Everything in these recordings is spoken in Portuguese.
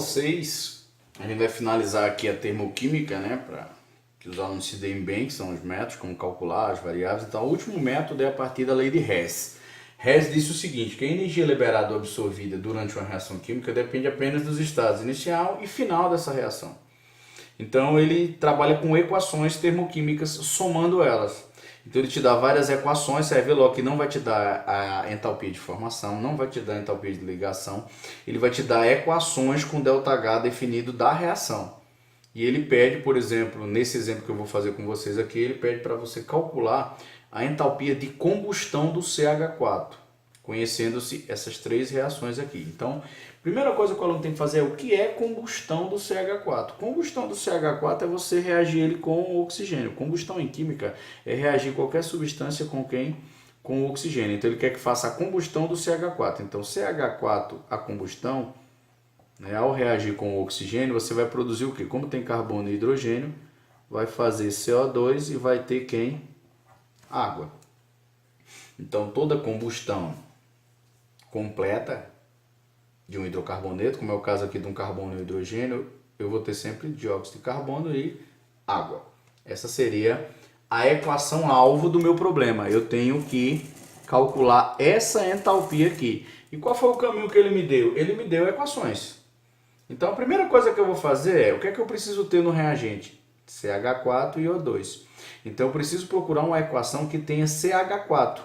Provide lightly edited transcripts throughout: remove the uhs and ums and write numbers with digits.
vocês, a gente vai finalizar aqui a termoquímica, né, para que os alunos se deem bem, que são os métodos, como calcular as variáveis. Então, o último método é a partir da lei de Hess. Hess disse o seguinte, que a energia liberada ou absorvida durante uma reação química depende apenas dos estados inicial e final dessa reação. Então, ele trabalha com equações termoquímicas, somando elas. Então, ele te dá várias equações, você vai ver logo que não vai te dar a entalpia de formação, não vai te dar a entalpia de ligação, ele vai te dar equações com ΔH definido da reação. E ele pede, por exemplo, nesse exemplo que eu vou fazer com vocês aqui, ele pede para você calcular a entalpia de combustão do CH4, conhecendo-se essas três reações aqui. Então, primeira coisa que o aluno tem que fazer é o que é combustão do CH4. Combustão do CH4 é você reagir ele com o oxigênio. Combustão em química é reagir qualquer substância com quem? Com o oxigênio. Então, ele quer que faça a combustão do CH4. Então, CH4, a combustão, né, ao reagir com o oxigênio, você vai produzir o quê? Como tem carbono e hidrogênio, vai fazer CO2 e vai ter quem? Água. Então, toda combustão completa de um hidrocarboneto, como é o caso aqui de um carbono e hidrogênio, eu vou ter sempre dióxido de carbono e água. Essa seria a equação alvo do meu problema. Eu tenho que calcular essa entalpia aqui. E qual foi o caminho que ele me deu? Ele me deu equações. Então, a primeira coisa que eu vou fazer é, o que é que eu preciso ter no reagente? CH4 e O2. Então, eu preciso procurar uma equação que tenha CH4.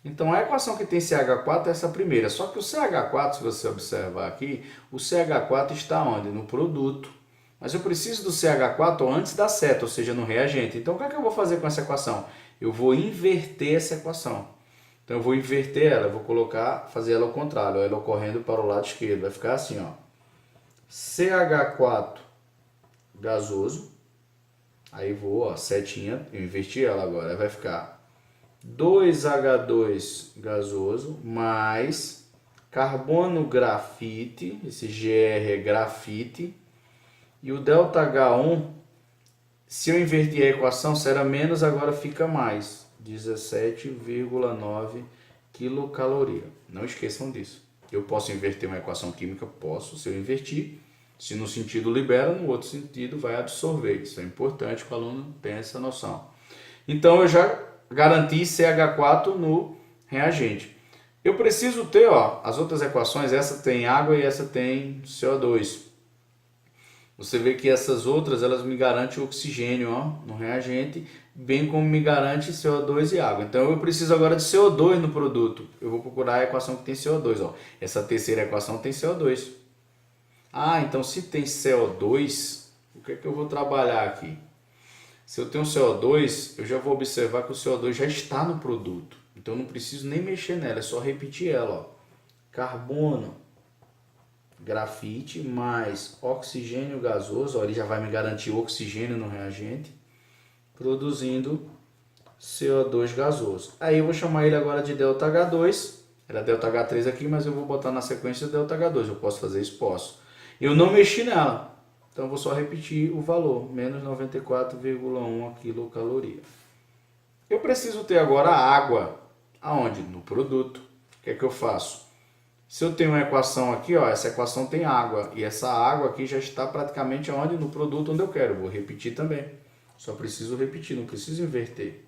Então, a equação que tem CH4 é essa primeira. Só que o CH4, se você observar aqui, o CH4 está onde? No produto. Mas eu preciso do CH4 antes da seta, ou seja, no reagente. Então, o que é que eu vou fazer com essa equação? Eu vou inverter essa equação. Então, eu vou inverter ela, eu vou colocar, fazer ela ao contrário, ela ocorrendo para o lado esquerdo. Vai ficar assim, ó. CH4 gasoso, aí vou, ó, setinha, eu inverti ela agora, aí vai ficar 2H2 gasoso mais carbono grafite, esse Gr é grafite, e o ΔH1, se eu inverter a equação, será menos, agora fica mais, 17,9 quilocaloria. Não esqueçam disso. Eu posso inverter uma equação química? Posso, se eu invertir. Se no sentido libera, no outro sentido vai absorver. Isso é importante que o aluno tenha essa noção. Então, eu já garanti CH4 no reagente. Eu preciso ter, ó, as outras equações, essa tem água e essa tem CO2. Você vê que essas outras, elas me garantem oxigênio, ó, no reagente, bem como me garante CO2 e água. Então, eu preciso agora de CO2 no produto. Eu vou procurar a equação que tem CO2, ó. Essa terceira equação tem CO2. Ah, então se tem CO2, o que é que eu vou trabalhar aqui? Se eu tenho CO2, eu já vou observar que o CO2 já está no produto. Então, eu não preciso nem mexer nela, é só repetir ela, ó. Carbono, grafite mais oxigênio gasoso, ó, ele já vai me garantir oxigênio no reagente, produzindo CO2 gasoso. Aí eu vou chamar ele agora de ΔH2, era ΔH3 aqui, mas eu vou botar na sequência ΔH2, eu posso fazer isso? Posso. Eu não mexi nela, então eu vou só repetir o valor, menos 94,1 quilocaloria. Eu preciso ter agora a água, aonde? No produto. O que é que eu faço? Se eu tenho uma equação aqui, ó, essa equação tem água, e essa água aqui já está praticamente onde? No produto onde eu quero. Eu vou repetir também. Só preciso repetir, não preciso inverter.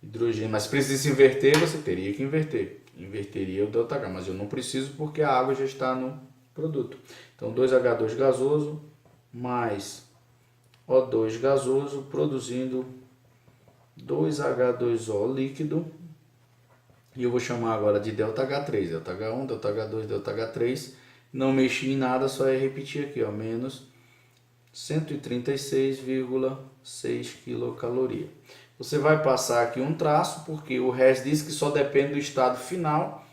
Hidrogênio, mas se precisa inverter, você teria que inverter. Inverteria o ΔH, mas eu não preciso porque a água já está no produto. Então, 2H2 gasoso mais O2 gasoso, produzindo 2H2O líquido. E eu vou chamar agora de ΔH3, ΔH1, ΔH2, ΔH3. Não mexi em nada, só é repetir aqui, ó, menos 136,6 quilocaloria. Você vai passar aqui um traço, porque o resto diz que só depende do estado final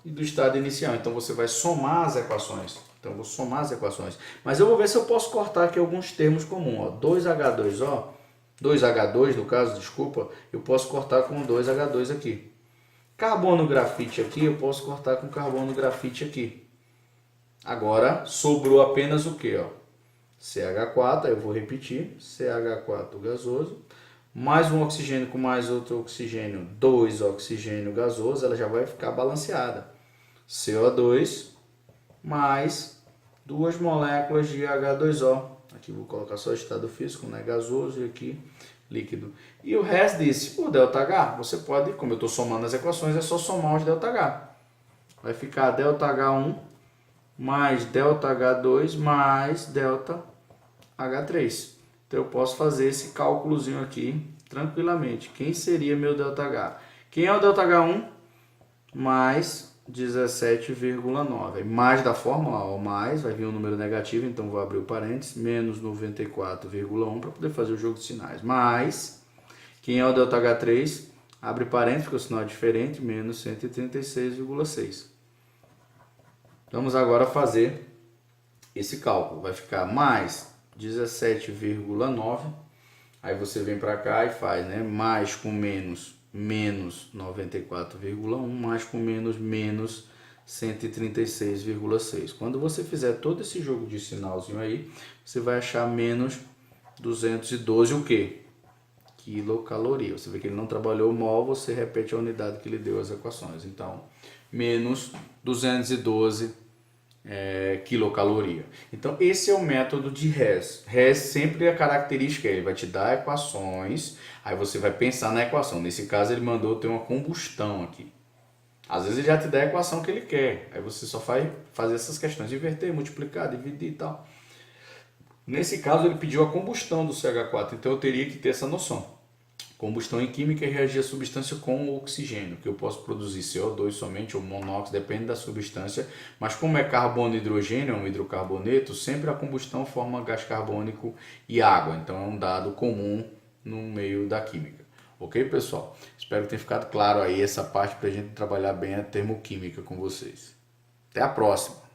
e do estado inicial. Então, você vai somar as equações. Então, eu vou somar as equações. Mas eu vou ver se eu posso cortar aqui alguns termos comuns. Ó. 2H2O, 2H2 no caso, desculpa, eu posso cortar com 2H2 aqui. Carbono grafite aqui, eu posso cortar com carbono grafite aqui. Agora, sobrou apenas o que? CH4, aí eu vou repetir, CH4 gasoso, mais um oxigênio com mais outro oxigênio, 2 oxigênio gasoso, ela já vai ficar balanceada. CO2 mais duas moléculas de H2O. Aqui vou colocar só estado físico, né? Gasoso, e aqui líquido. E o resto disse, o ΔH, você pode, como eu estou somando as equações, é só somar os ΔH. Vai ficar ΔH1 mais ΔH2 mais ΔH3. Então eu posso fazer esse cálculozinho aqui tranquilamente. Quem seria meu ΔH? Quem é o ΔH1? Mais 17,9. Mais da fórmula, ó, mais, vai vir um número negativo, então vou abrir o parênteses, menos 94,1 para poder fazer o jogo de sinais. Mais, quem é o ΔH3? Abre parênteses, porque o sinal é diferente, menos 136,6. Vamos agora fazer esse cálculo. Vai ficar mais 17,9. Aí você vem para cá e faz, né? Mais com menos, menos 94,1. Mais com menos, menos 136,6. Quando você fizer todo esse jogo de sinalzinho aí, você vai achar menos 212 o quê? Quilocaloria. Você vê que ele não trabalhou mol, você repete a unidade que ele deu as equações. Então, menos 212 quilocaloria. Então, esse é o método de Hess. Hess sempre a característica, ele vai te dar equações, aí você vai pensar na equação. Nesse caso, ele mandou ter uma combustão aqui. Às vezes ele já te dá a equação que ele quer, aí você só vai fazer essas questões, inverter, multiplicar, dividir e tal. Nesse caso, ele pediu a combustão do CH4, então eu teria que ter essa noção. Combustão em química é reagir a substância com oxigênio, que eu posso produzir CO2 somente ou monóxido, depende da substância, mas como é carbono e hidrogênio, é um hidrocarboneto, sempre a combustão forma gás carbônico e água, então é um dado comum no meio da química. Ok, pessoal? Espero que tenha ficado claro aí essa parte para a gente trabalhar bem a termoquímica com vocês. Até a próxima!